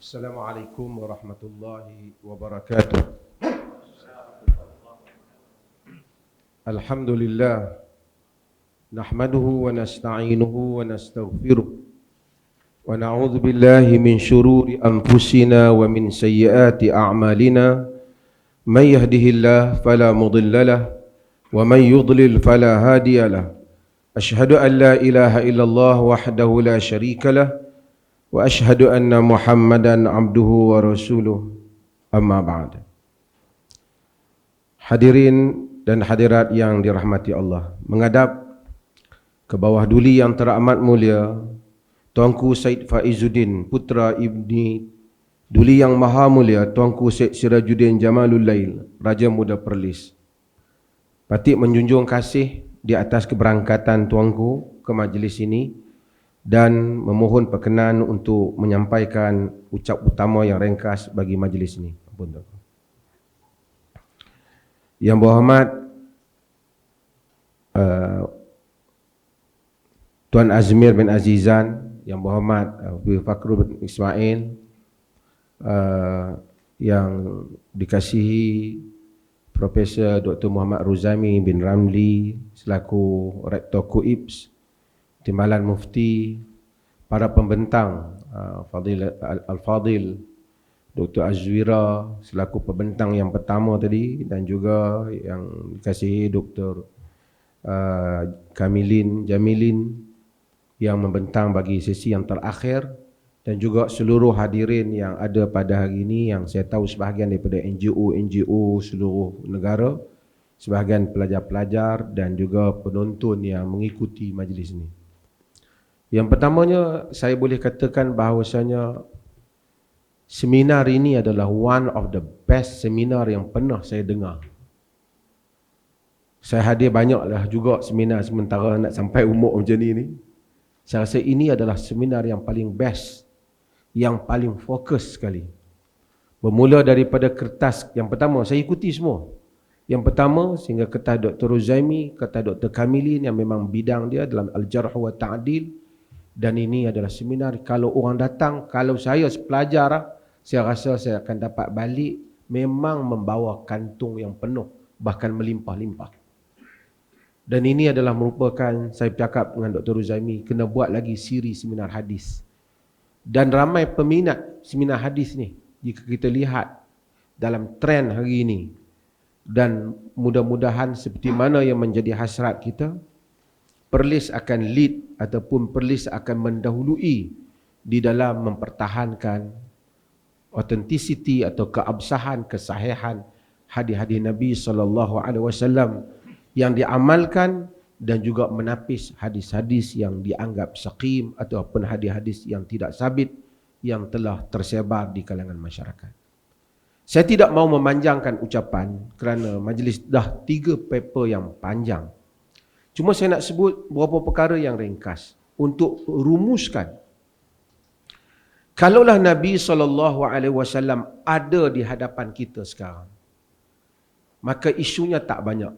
Assalamualaikum warahmatullahi wabarakatuh. Alhamdulillah, nahmaduhu wa nasta'inuhu wa nastaghfiruh wa na'udzu billahi min syururi anfusina wa min sayyiati a'malina. May yahdihillahu fala mudilla lahu wa may yudlil fala hadiya lahu. Asyhadu an la ilaha illallah wahdahu la syarika lahu wa ashhadu anna Muhammadan abduhu wa rasuluh, amma ba'd. Hadirin dan hadirat yang dirahmati Allah, menghadap ke bawah duli yang teramat mulia Tuanku Said Faizuddin, putra ibni duli yang maha mulia Tuanku Said Sirajuddin Jamalul Lail, Raja Muda Perlis, patut menjunjung kasih di atas keberangkatan tuanku ke majlis ini dan memohon perkenan untuk menyampaikan ucap utama yang ringkas bagi majlis ini. Yang berhormat Tuan Azmir bin Azizan, yang berhormat Fakrul bin Ismail, yang dikasihi Profesor Dr. Muhammad Ruzami bin Ramli selaku Rektor KUIPS, Timbalan Mufti, para pembentang, Al-Fadil Dr. Azwira selaku pembentang yang pertama tadi, dan juga yang dikasihi Dr. Jamilin yang membentang bagi sesi yang terakhir, dan juga seluruh hadirin yang ada pada hari ini yang saya tahu sebahagian daripada NGO seluruh negara, sebahagian pelajar-pelajar dan juga penonton yang mengikuti majlis ini. Yang pertamanya, saya boleh katakan bahawasanya seminar ini adalah one of the best seminar yang pernah saya dengar. Saya hadir banyaklah juga seminar sementara nak sampai umur macam ni. Saya rasa ini adalah seminar yang paling best, yang paling fokus sekali. Bermula daripada kertas yang pertama, saya ikuti semua. Yang pertama sehingga kertas Dr. Ruzaimi, kertas Dr. Kamilin yang memang bidang dia dalam Al-Jarh wa Ta'dil. Dan ini adalah seminar, kalau orang datang, kalau saya pelajar, saya rasa saya akan dapat balik memang membawa kantung yang penuh, bahkan melimpah-limpah. Dan ini adalah merupakan, saya bercakap dengan Dr. Ruzaimi, kena buat lagi siri seminar hadis. Dan ramai peminat seminar hadis ni, jika kita lihat dalam trend hari ini. Dan mudah-mudahan seperti mana yang menjadi hasrat kita, Perlis akan lead ataupun Perlis akan mendahului di dalam mempertahankan authenticity atau keabsahan, kesahihan hadis-hadis Nabi SAW yang diamalkan, dan juga menapis hadis-hadis yang dianggap saqim ataupun hadis-hadis yang tidak sabit yang telah tersebar di kalangan masyarakat. Saya tidak mahu memanjangkan ucapan kerana majlis dah 3 paper yang panjang. Cuma saya nak sebut beberapa perkara yang ringkas untuk rumuskan. Kalaulah Nabi SAW ada di hadapan kita sekarang, maka isunya tak banyak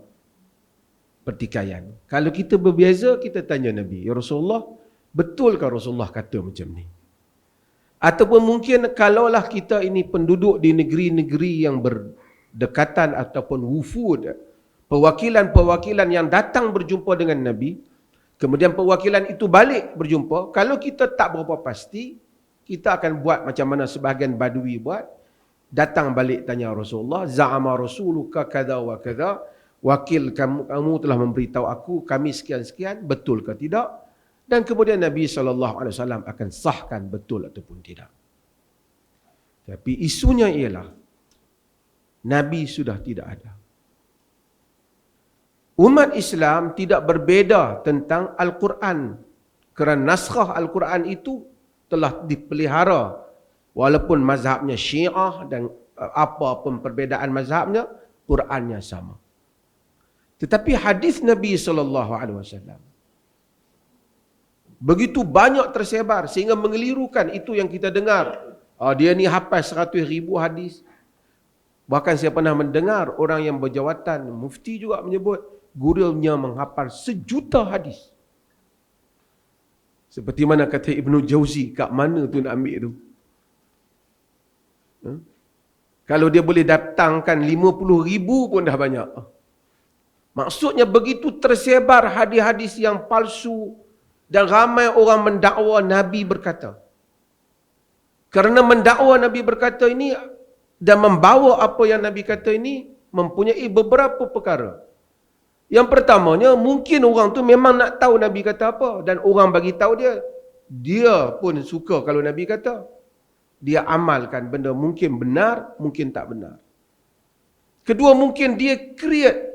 pertikaian. Kalau kita berbeza, kita tanya Nabi, ya Rasulullah, betulkah Rasulullah kata macam ni? Ataupun mungkin kalaulah kita ini penduduk di negeri-negeri yang berdekatan ataupun wufud, perwakilan-perwakilan yang datang berjumpa dengan Nabi, kemudian perwakilan itu balik berjumpa, kalau kita tak berapa pasti, kita akan buat macam mana sebahagian badui buat, datang balik tanya Rasulullah, za'ama rasuluka kadha wa kadha, wakil kamu telah memberitahu aku, kami sekian-sekian, betul ke tidak? Dan kemudian Nabi SAW akan sahkan betul ataupun tidak. Tapi isunya ialah, Nabi sudah tidak ada. Umat Islam tidak berbeza tentang Al-Quran, kerana naskhah Al-Quran itu telah dipelihara, walaupun mazhabnya Syiah dan apa pun perbezaan mazhabnya, Qurannya sama. Tetapi hadis Nabi SAW begitu banyak tersebar sehingga mengelirukan. Itu yang kita dengar, dia ni hafal 100,000 hadis. Bahkan saya pernah mendengar orang yang berjawatan, mufti juga menyebut, gurunya menghafal 1,000,000 hadis. Seperti mana kata Ibnu Jauzi, kat mana tu nak ambil tu? Kalau dia boleh datangkan 50,000 pun dah banyak. Maksudnya begitu tersebar hadis-hadis yang palsu dan ramai orang mendakwa Nabi berkata. Kerana mendakwa Nabi berkata ini dan membawa apa yang Nabi kata ini mempunyai beberapa perkara. Yang pertamanya, mungkin orang tu memang nak tahu Nabi kata apa dan orang bagi tahu dia. Dia pun suka kalau Nabi kata. Dia amalkan benda mungkin benar, mungkin tak benar. Kedua, mungkin dia create,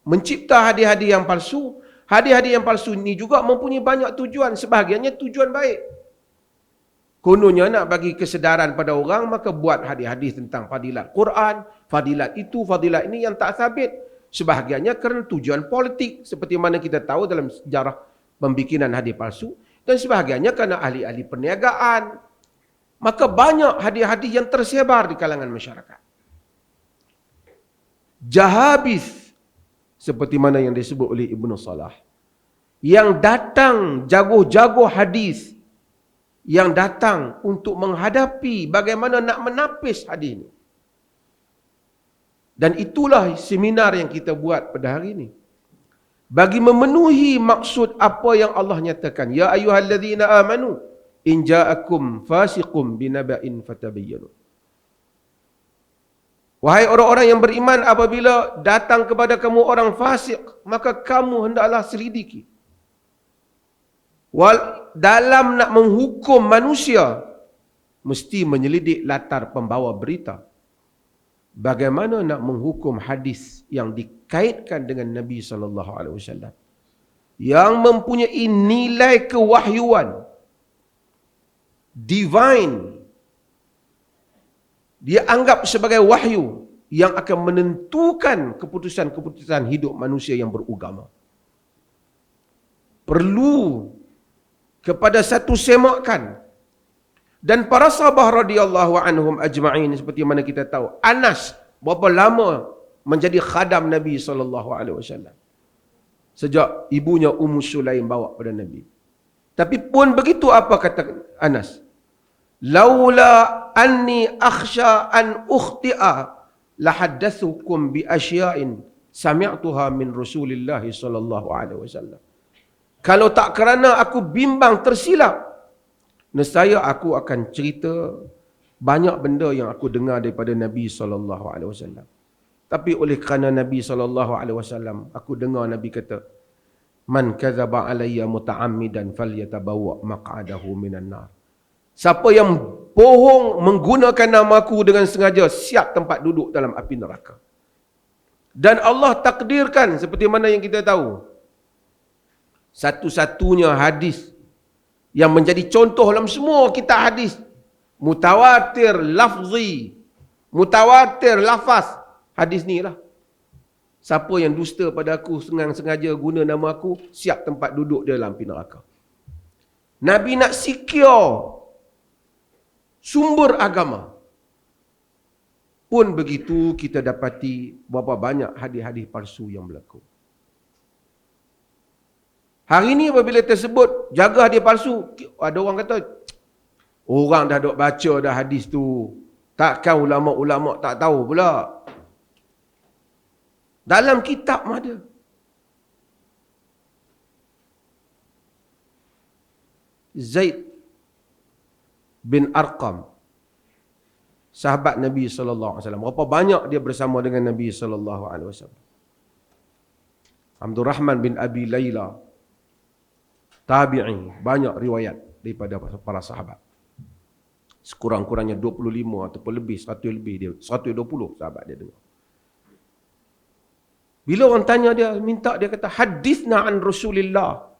mencipta hadis-hadis yang palsu. Hadis-hadis yang palsu ni juga mempunyai banyak tujuan. Sebahagiannya tujuan baik. Kononnya nak bagi kesedaran pada orang, maka buat hadis-hadis tentang fadilat Quran, fadilat itu, fadilat ini yang tak sabit. Sebahagiannya kerana tujuan politik, seperti mana kita tahu dalam sejarah pembikinan hadis palsu. Dan sebahagiannya kerana ahli-ahli perniagaan. Maka banyak hadis-hadis yang tersebar di kalangan masyarakat. Jahabis, seperti mana yang disebut oleh Ibnu Salah, yang datang jago-jago hadis, yang datang untuk menghadapi bagaimana nak menapis hadis ini. Dan itulah seminar yang kita buat pada hari ini. Bagi memenuhi maksud apa yang Allah nyatakan. Ya ayyuhallazina amanu, in ja'akum fasiqum binaba'in fatabayyanu. Wahai orang-orang yang beriman, apabila datang kepada kamu orang fasik, maka kamu hendaklah selidiki. Dalam nak menghukum manusia, mesti menyelidik latar pembawa berita. Bagaimana nak menghukum hadis yang dikaitkan dengan Nabi SAW, yang mempunyai nilai kewahyuan, divine, dia anggap sebagai wahyu yang akan menentukan keputusan-keputusan hidup manusia yang beragama. Perlu kepada satu semakan. Dan para sahabat radhiyallahu anhum ajma'in, seperti mana kita tahu, Anas berapa lama menjadi khadam Nabi SAW. Sejak ibunya Ummu Sulaim bawa pada Nabi. Tapi pun begitu, apa kata Anas? Laula anni akhsha an ukhti'a lahaddathukum bi asya'in sami'tuha min Rasulillah sallallahu alaihi wasallam. Kalau tak kerana aku bimbang tersilap, nescaya aku akan cerita banyak benda yang aku dengar daripada Nabi sallallahu alaihi wasallam. Tapi oleh kerana Nabi sallallahu alaihi wasallam, aku dengar Nabi kata, man kadzaba alayya muta'ammidan falyatabawwa maq'adahu minan nar. Siapa yang bohong menggunakan namaku dengan sengaja, siap tempat duduk dalam api neraka. Dan Allah takdirkan, seperti mana yang kita tahu, satu-satunya hadis yang menjadi contoh dalam semua kitab hadis, mutawatir lafzi, mutawatir lafaz, hadis ni lah. Siapa yang dusta pada aku, sengaja guna nama aku, siap tempat duduk dia dalam api neraka. Nabi nak secure sumber agama. Pun begitu, kita dapati berapa banyak hadis-hadis palsu yang berlaku. Hari ini apabila tersebut jaga hadis palsu, ada orang kata, orang dah duk baca dah hadis tu, takkan ulama-ulama tak tahu pula. Dalam kitab ada. Zaid bin Arqam, sahabat Nabi SAW. Berapa banyak dia bersama dengan Nabi SAW. Abdul Rahman bin Abi Layla, tabi'i, banyak riwayat daripada para sahabat. Sekurang-kurangnya 25 ataupun lebih, 100 lebih dia, 120 sahabat dia dengar. Bila orang tanya dia, minta dia kata, hadithna an Rasulillah.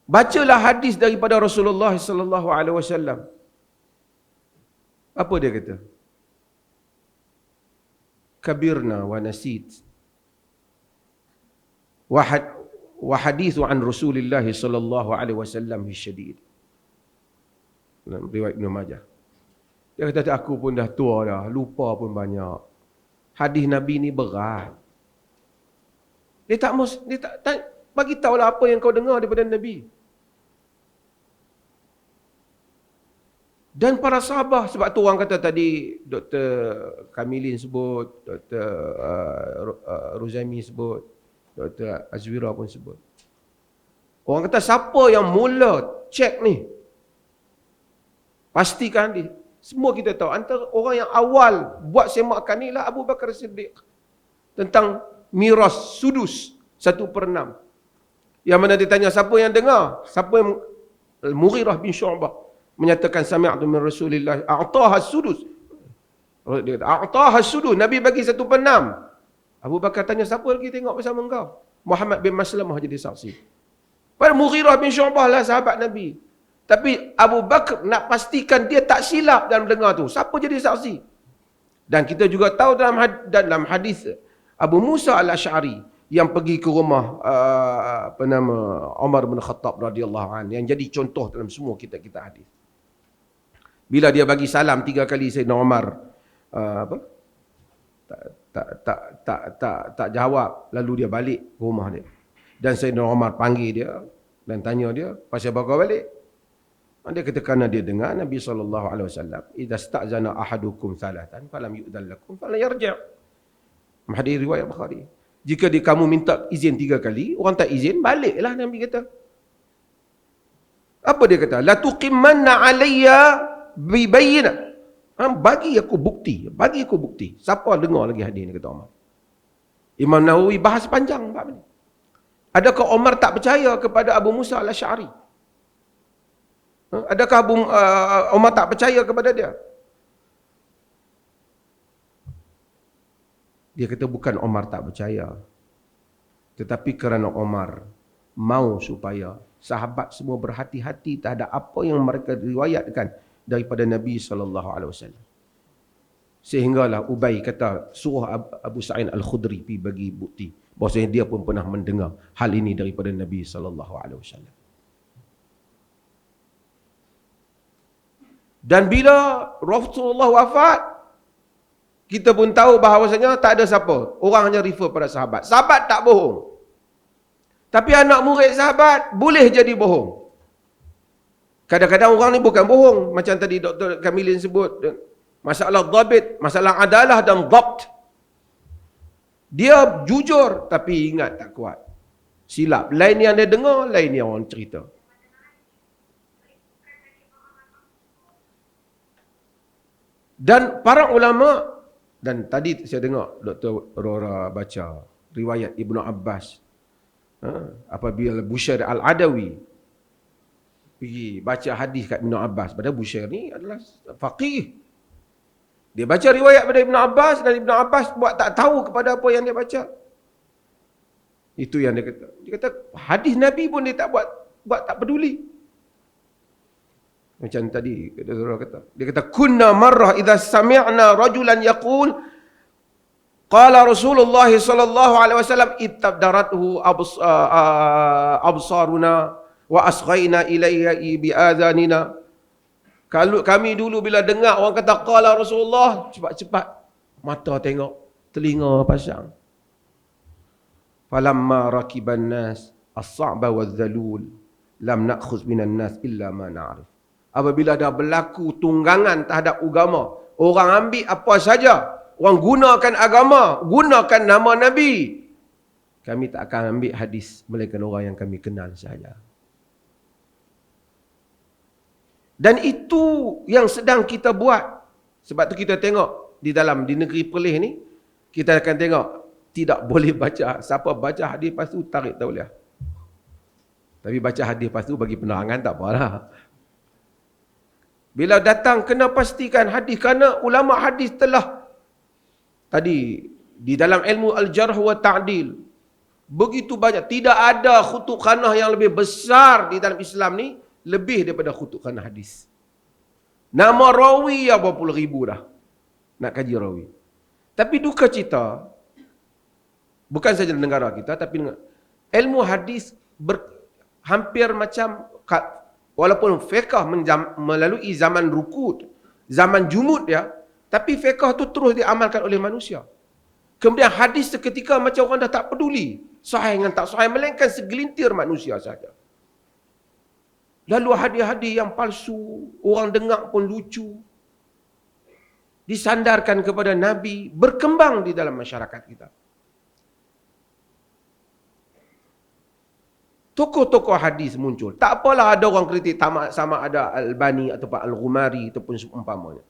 Bacalah hadis daripada Rasulullah SAW. Apa dia kata? Kabirna wa nasid. Wa hadithu an Rasulillah sallallahu alaihi wasallam syadid. Dalam riwayat Ibn Majah. Dia kata, aku pun dah tua dah, lupa pun banyak. Hadis Nabi ni berat. Dia tak bagi tahulah apa yang kau dengar daripada Nabi. Dan para sahabat, sebab tu orang kata tadi, Dr. Kamilin sebut, Dr. Ruzaimi sebut, Dr. Azwira pun sebut. Orang kata siapa yang mula cek ni, pastikan dia. Semua kita tahu, antara orang yang awal buat semakan ni lah Abu Bakar Siddiq. Tentang miras sudus 1/6. Yang mana dia tanya, siapa yang dengar? Siapa yang, Mughirah bin Syu'bah menyatakan sami'tu min Rasulillah a'taha sudus. Dia kata a'taha sudus, Nabi bagi 1/6. Abu Bakar tanya, siapa lagi tengok bersama engkau? Muhammad bin Maslamah jadi saksi. Pada Mughirah bin Syu'bah lah sahabat Nabi. Tapi Abu Bakar nak pastikan dia tak silap dalam dengar tu. Siapa jadi saksi? Dan kita juga tahu dalam hadis Abu Musa al-Asy'ari yang pergi ke rumah Umar bin Khattab radhiyallahu anhu, yang jadi contoh dalam semua kita hadis. Bila dia bagi salam 3 kali Sayyidina Umar tak jawab, lalu dia balik ke rumah dia. Dan Sayyidina Umar panggil dia dan tanya dia, pasal apa kau balik? Dia kata kerana dia dengar Nabi SAW, idza sta'zana ahadukum salatan falam yu'dhan lakum fala yarji'. Hadis riwayat Bukhari. Jika kamu minta izin 3 kali, orang tak izin, baliklah, Nabi kata. Apa dia kata? La tuqimanna alayya bi bayyinah. Bagi aku bukti, bagi aku bukti. Siapa dengar lagi hadis ni, kata Umar. Imam Nawawi bahas panjang bab ni. Adakah Umar tak percaya kepada Abu Musa al-Asy'ari? Adakah Umar tak percaya kepada dia? Dia kata bukan Umar tak percaya, tetapi kerana Umar mau supaya sahabat semua berhati-hati terhadap apa yang mereka riwayatkan daripada Nabi SAW. Sehinggalah Ubay kata, suruh Abu Sa'id Al-Khudri pergi bagi bukti bahawasanya dia pun pernah mendengar hal ini daripada Nabi SAW. Dan bila Rasulullah wafat, kita pun tahu bahawasanya tak ada siapa. Orang hanya refer pada sahabat. Sahabat tak bohong. Tapi anak murid sahabat boleh jadi bohong. Kadang-kadang orang ni bukan bohong. Macam tadi Dr. Kamilin sebut. Masalah dhabit, masalah adalah dan dhabt. Dia jujur tapi ingat tak kuat. Silap. Lain yang dia dengar, lain yang orang cerita. Dan para ulama, dan tadi saya dengar Dr. Rora baca riwayat Ibnu Abbas, apabila Bushair Al-Adawi pergi baca hadis kat Ibnu Abbas. Padahal Bushair ni adalah faqih. Dia baca riwayat pada Ibnu Abbas dan Ibnu Abbas buat tak tahu kepada apa yang dia baca. Itu yang dia kata. Dia kata hadis Nabi pun dia tak buat tak peduli. Macam tadi dia kata kunna marrah idza sami'na rajulan yaqul qala Rasulullah sallallahu alaihi wasallam ittabdarathu absaruna wa asghayna ilayya bi adhanina. Kalau kami dulu bila dengar orang kata qala Rasulullah, cepat-cepat mata tengok, telinga pasang. Falamma rakiban nas as-sa'ba waz-zalul lam na'khudh minan nas illa ma na'rif. Apabila dah berlaku tunggangan terhadap agama, orang ambil apa saja, orang gunakan agama, gunakan nama Nabi, kami tak akan ambil hadis melainkan orang yang kami kenal sahaja. Dan itu yang sedang kita buat. Sebab tu kita tengok di negeri Perlis ni, kita akan tengok tidak boleh baca. Siapa baca hadis lepas tu tarik tauliah. Tapi baca hadis lepas tu bagi penerangan tak apalah. Bila datang kena pastikan hadis, kerana ulama hadis telah tadi di dalam ilmu al-jarh wa ta'dil begitu banyak, tidak ada khutuk khanah yang lebih besar di dalam Islam ni lebih daripada khutuk khanah hadis. Nama rawi ya berapa puluh ribu dah nak kaji rawi. Tapi duka cita, bukan saja negara kita, tapi ilmu hadis hampir macam, walaupun fiqh melalui zaman rukud, zaman jumud ya, tapi fiqh tu terus diamalkan oleh manusia. Kemudian hadis seketika macam orang dah tak peduli sahih dengan tak sahih, melainkan segelintir manusia saja. Lalu hadis-hadis yang palsu, orang dengar pun lucu, disandarkan kepada Nabi, berkembang di dalam masyarakat kita. Tokoh-tokoh hadis muncul. Tak apalah ada orang kritik sama ada Al-Albani ataupun Al-Ghumari ataupun seumpamanya.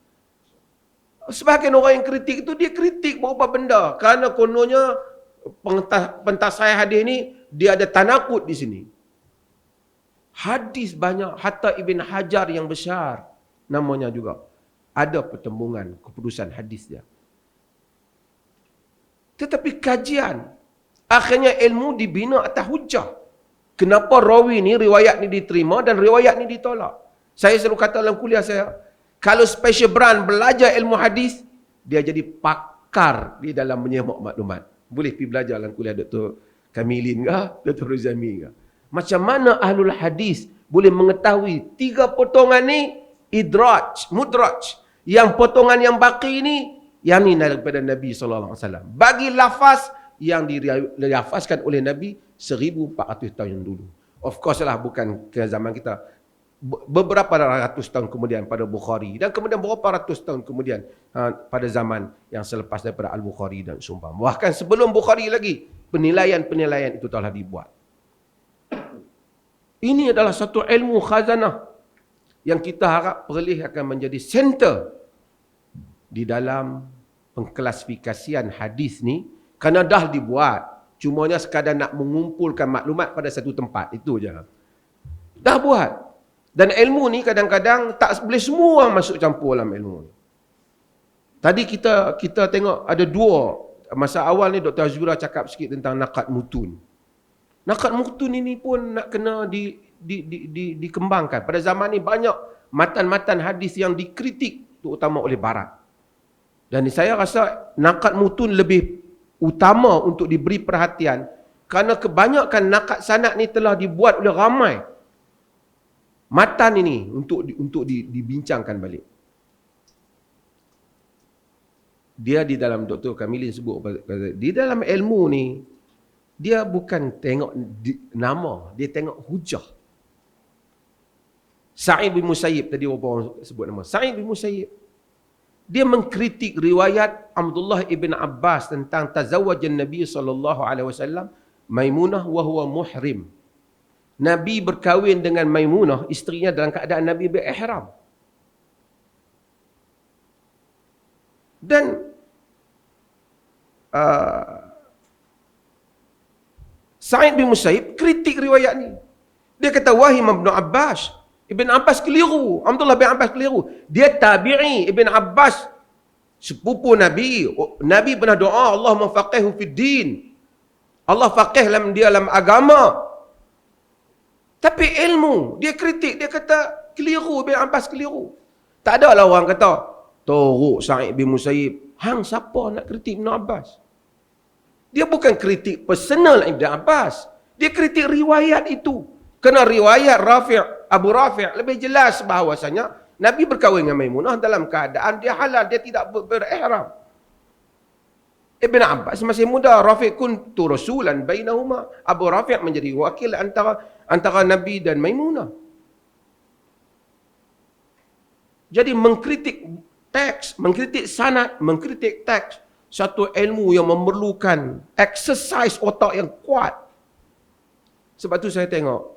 Sebahagian orang yang kritik itu, dia kritik beberapa benda. Kerana kononnya pentasai hadis ni, dia ada tanakut di sini. Hadis banyak, hatta Ibn Hajar yang besar namanya juga, ada pertembungan keputusan hadis dia. Tetapi kajian, akhirnya ilmu dibina atas hujah. Kenapa rawi ni, riwayat ni diterima dan riwayat ni ditolak? Saya selalu kata dalam kuliah saya, kalau special brand belajar ilmu hadis, dia jadi pakar di dalam menyemak maklumat. Boleh pergi belajar dalam kuliah Dr. Kamilin ke, Dr. Ruzami ke. Macam mana ahlul hadis boleh mengetahui 3 potongan ni idraj, mudraj. Yang potongan yang baki ni, yang ni daripada Nabi SAW. Bagi lafaz yang dilafazkan oleh Nabi 1400 tahun yang dulu. Of course lah, bukan ke zaman kita. Beberapa ratus tahun kemudian pada Bukhari. Dan kemudian beberapa ratus tahun kemudian pada zaman yang selepas daripada Al-Bukhari dan seumpama. Bahkan sebelum Bukhari lagi, penilaian-penilaian itu telah dibuat. Ini adalah satu ilmu khazanah yang kita harap Perlis akan menjadi center di dalam pengklasifikasian hadis ni, kerana dah dibuat. Cumanya sekadar nak mengumpulkan maklumat pada satu tempat. Itu je. Dah buat. Dan ilmu ni kadang-kadang tak boleh semua orang masuk campur dalam ilmu ni. Tadi kita tengok ada 2. Masa awal ni Dr. Azura cakap sikit tentang naqad mutun. Naqad mutun ini pun nak kena dikembangkan. Pada zaman ni banyak matan-matan hadis yang dikritik, terutama oleh Barat. Dan saya rasa naqad mutun lebih utama untuk diberi perhatian, kerana kebanyakan naqad sanad ni telah dibuat oleh ramai. Matan ini untuk dibincangkan balik. Dia di dalam Dr. Kamilin sebut, di dalam ilmu ni, dia bukan tengok nama, dia tengok hujah. Sa'id bin Musayyib, tadi orang sebut nama. Sa'id bin Musayyib, dia mengkritik riwayat Abdullah ibn Abbas tentang tazawwajan Nabi SAW Maimunah wa huwa muhrim. Nabi berkahwin dengan Maimunah, isterinya dalam keadaan Nabi berihram. Dan Sa'id bin Musayyib kritik riwayat ni. Dia kata, Wahim ibn Abbas, Ibn Abbas keliru. Abdullah bin Abbas keliru. Dia tabi'i. Ibn Abbas sepupu Nabi. Nabi pernah doa, Allah mafaqihu fid din. Allah faqih dalam agama. Tapi ilmu, dia kritik, dia kata keliru, Ibn Abbas keliru. Tak ada lah orang kata, teruk Sa'id bin Musayyib. Hang siapa nak kritik Ibn Abbas? Dia bukan kritik personal Ibn Abbas. Dia kritik riwayat itu. Kerana riwayat Abu Rafi' lebih jelas bahawasanya Nabi berkahwin dengan Maimunah dalam keadaan dia halal, dia tidak berihram. Ibn Abbas masih muda, Rafi' kuntu rasulan bainahuma. Abu Rafi' menjadi wakil antara Nabi dan Maimunah. Jadi mengkritik teks, mengkritik sanad, mengkritik teks, satu ilmu yang memerlukan exercise otak yang kuat. Sebab tu saya tengok,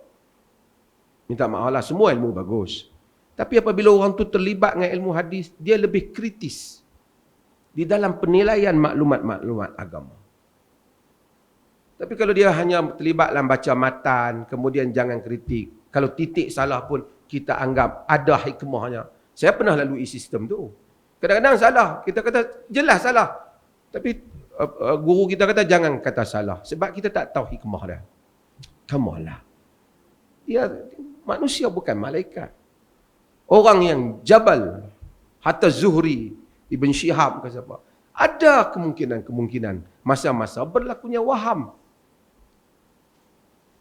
minta maaf lah, semua ilmu bagus. Tapi apabila orang tu terlibat dengan ilmu hadis, dia lebih kritis di dalam penilaian maklumat-maklumat agama. Tapi kalau dia hanya terlibat dalam baca matan, kemudian jangan kritik. Kalau titik salah pun, kita anggap ada hikmahnya. Saya pernah lalui sistem tu. Kadang-kadang salah, kita kata jelas salah. Tapi guru kita kata jangan kata salah. Sebab kita tak tahu hikmah dia. Come on lah. Ya, manusia bukan malaikat. Orang yang Jabal, hatta Zuhri, Ibn Shihab ke siapa, ada kemungkinan masa-masa berlakunya waham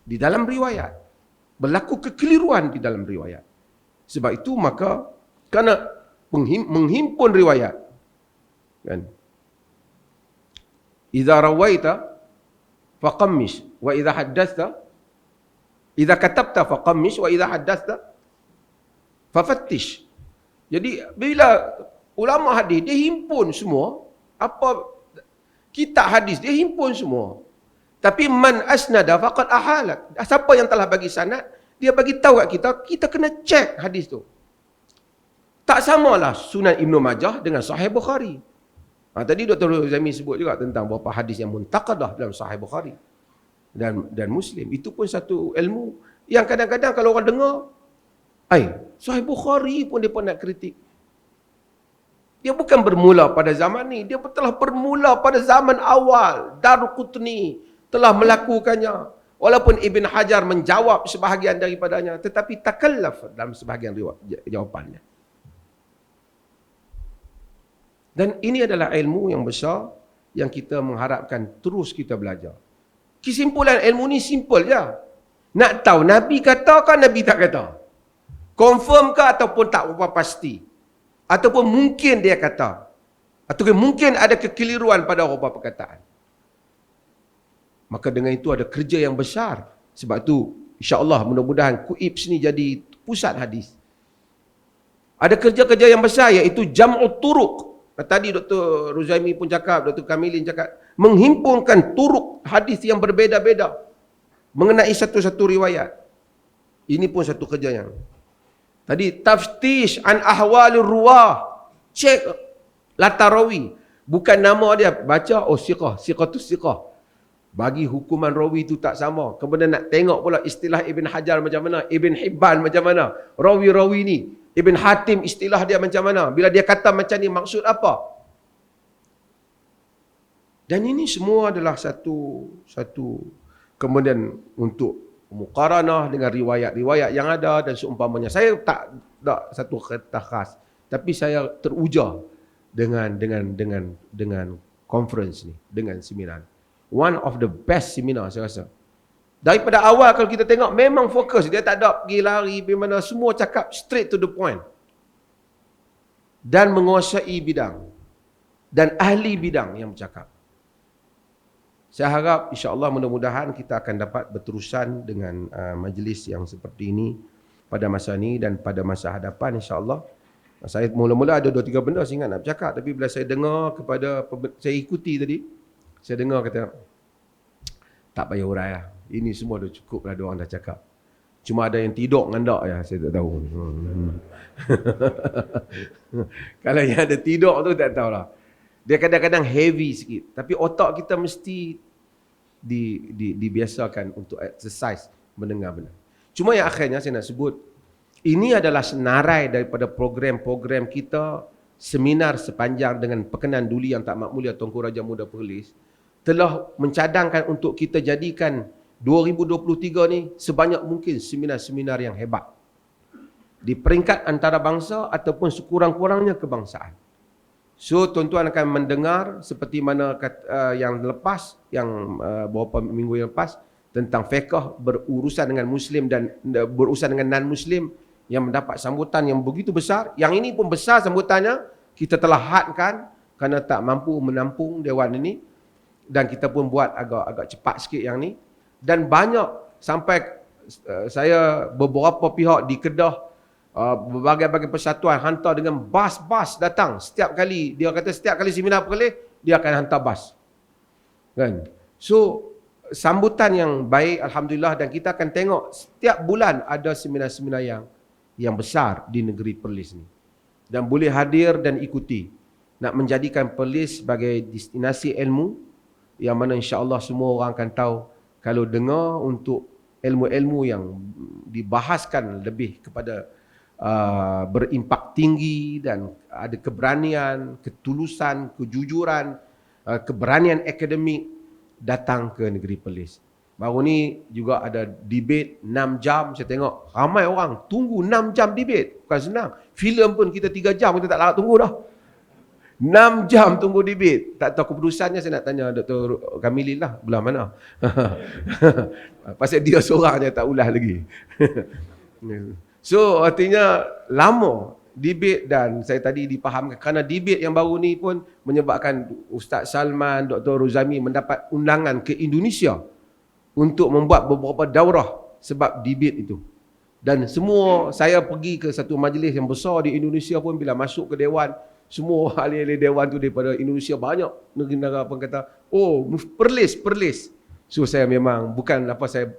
di dalam riwayat. Berlaku kekeliruan di dalam riwayat. Sebab itu maka, kerana menghimpun riwayat, kan? Idza rawaita faqammis wa idza haddatsa Idza katabta faqammish wa idza haddathta fafattish. Jadi bila ulama hadis dia himpun semua apa kitab hadis dia himpun semua. Tapi man asnada faqad ahalat. Siapa yang telah bagi sanad, dia bagi tahu kat kita, kita kena cek hadis tu. Tak samalah Sunan Ibnu Majah dengan Sahih Bukhari. Tadi Dr. Zami sebut juga tentang beberapa hadis yang muntaqadah dalam Sahih Bukhari dan Muslim. Itu pun satu ilmu yang kadang-kadang kalau orang dengar, Sahih Bukhari pun dia pun nak kritik. Dia bukan bermula pada zaman ni, dia telah bermula pada zaman awal. Daruqutni telah melakukannya. Walaupun Ibn Hajar menjawab sebahagian daripadanya, tetapi takallaf dalam sebahagian jawapannya. Dan ini adalah ilmu yang besar yang kita mengharapkan terus kita belajar. Kesimpulan ilmu ni simple je. Nak tahu Nabi kata ke Nabi tak kata? Confirm ke ataupun tak apa pasti? Ataupun mungkin dia kata? Ataupun mungkin ada kekeliruan pada beberapa perkataan? Maka dengan itu ada kerja yang besar. Sebab tu insya-Allah mudah-mudahan KUIPS ni jadi pusat hadis. Ada kerja-kerja yang besar iaitu jam'ut turuq. Tadi Dr. Ruzaimi pun cakap, Dr. Kamilin cakap, menghimpunkan turuk hadis yang berbeza-beza mengenai satu-satu riwayat. Ini pun satu kerja yang. Tadi taftish an ahwalur ruwah. Cek latar rawi. Bukan nama dia, baca siqah, siqatus siqah. Bagi hukuman rawi itu tak sama. Kemudian nak tengok pula istilah Ibn Hajar macam mana, Ibn Hibban macam mana, rawi-rawi ni. Ibn Hatim istilah dia macam mana? Bila dia kata macam ni maksud apa? Dan ini semua adalah satu kemudian untuk muqaranah dengan riwayat-riwayat yang ada dan seumpamanya. Saya tak satu kata khas, tapi saya teruja dengan conference ni, dengan seminar. One of the best seminar saya rasa. Daripada awal kalau kita tengok memang fokus, dia tak ada pergi lari bagaimana, semua cakap straight to the point. Dan menguasai bidang. Dan ahli bidang yang bercakap. Saya harap insya-Allah mudah-mudahan kita akan dapat berterusan dengan majlis yang seperti ini pada masa ini dan pada masa hadapan insya-Allah. Saya mula-mula ada 2-3 benda saya ingat nak bercakap, tapi bila saya dengar saya ikuti tadi, saya dengar kata tak payah urai lah. Ini semua dah cukup lah, diorang dah cakap. Cuma ada yang tidur ngandak ya, saya tak tahu. Kalau yang ada tidur tu tak tahulah. Dia kadang-kadang heavy sikit. Tapi otak kita mesti dibiasakan untuk exercise mendengar benar. Cuma yang akhirnya saya nak sebut, ini adalah senarai daripada program-program kita, seminar sepanjang dengan Pekenan Duli Yang Tak Makmulia Tuanku Raja Muda Perlis, telah mencadangkan untuk kita jadikan 2023 ni sebanyak mungkin seminar-seminar yang hebat di peringkat antarabangsa ataupun sekurang-kurangnya kebangsaan. So tuan-tuan akan mendengar seperti mana yang lepas, yang beberapa minggu yang lepas, tentang fiqh berurusan dengan Muslim dan berurusan dengan non-Muslim yang mendapat sambutan yang begitu besar. Yang ini pun besar sambutannya, kita telah hadkan kerana tak mampu menampung dewan ini dan kita pun buat agak cepat sikit yang ni. Dan banyak sampai saya beberapa pihak di Kedah, berbagai-bagai persatuan hantar dengan bas-bas datang setiap kali. Dia kata setiap kali seminar Perlis dia akan hantar bas. Kan? So sambutan yang baik alhamdulillah, dan kita akan tengok setiap bulan ada seminar-seminar yang besar di negeri Perlis ni. Dan boleh hadir dan ikuti. Nak menjadikan Perlis sebagai destinasi ilmu yang mana insya-Allah semua orang akan tahu kalau dengar untuk ilmu-ilmu yang dibahaskan lebih kepada berimpak tinggi dan ada keberanian, ketulusan, kejujuran, keberanian akademik datang ke negeri Perlis. Baru ni juga ada debate 6 jam, saya tengok ramai orang tunggu 6 jam debate. Bukan senang. Filem pun kita 3 jam kita tak larat tunggu dah. 6 jam tunggu debate. Tak tahu keputusannya, saya nak tanya Dr. Kamilin lah, belah mana. Pasal dia seorang je tak ulas lagi. So artinya lama debate, dan saya tadi dipahamkan kerana debate yang baru ni pun menyebabkan Ustaz Salman, Dr. Ruzami mendapat undangan ke Indonesia untuk membuat beberapa daurah sebab debate itu. Dan semua, saya pergi ke satu majlis yang besar di Indonesia pun, bila masuk ke Dewan, semua ahli-ahli Dewan tu daripada Indonesia, banyak negara pun kata, oh Perlis. So saya memang, bukan apa saya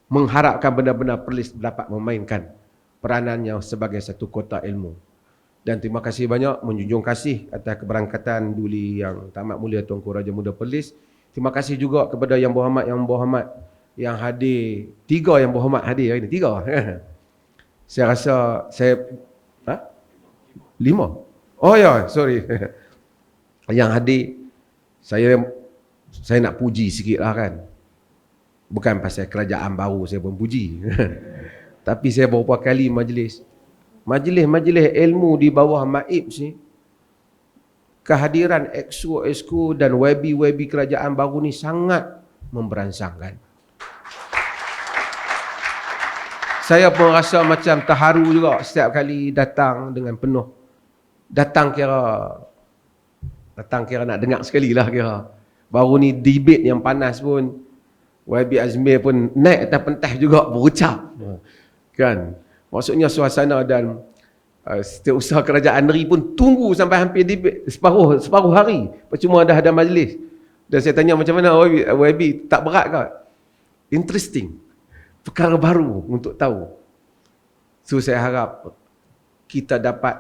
mengharapkan benar-benar Perlis dapat memainkan peranannya sebagai satu kota ilmu. Dan terima kasih banyak, menjunjung kasih atas keberangkatan Duli Yang Teramat Mulia Tuanku Raja Muda Perlis. Terima kasih juga kepada Yang Berhormat yang hadir. 3 Yang Berhormat hadir hari ini, 3. Saya rasa saya 5. Oh ya, sorry. Yang hadir, saya nak puji sikit lah kan. Bukan pasal kerajaan baru saya pun puji. Tapi saya beberapa kali majlis ilmu di bawah MAIP ni, kehadiran exco dan webi kerajaan baru ni sangat memberansangkan. Saya pun rasa macam terharu juga setiap kali datang dengan penuh. Datang kira nak dengar sekali lah kira. Baru ni debate yang panas pun, YB Azmir pun naik atas pentas juga berucap. Kan? Maksudnya suasana dan setiausaha kerajaan negeri pun tunggu sampai hampir debate separuh hari. Percuma dah ada majlis. Dan saya tanya macam mana YB, tak berat ke? Interesting. Perkara baru untuk tahu. So saya harap kita dapat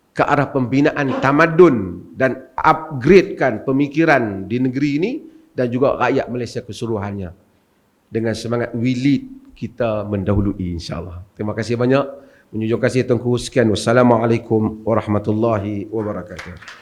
ke arah pembinaan tamadun dan upgradekan pemikiran di negeri ini dan juga rakyat Malaysia keseluruhannya. Dengan semangat we lead, kita mendahului insya-Allah. Terima kasih banyak. Menjunjung kasih Tuanku, sekian. Wassalamualaikum warahmatullahi wabarakatuh.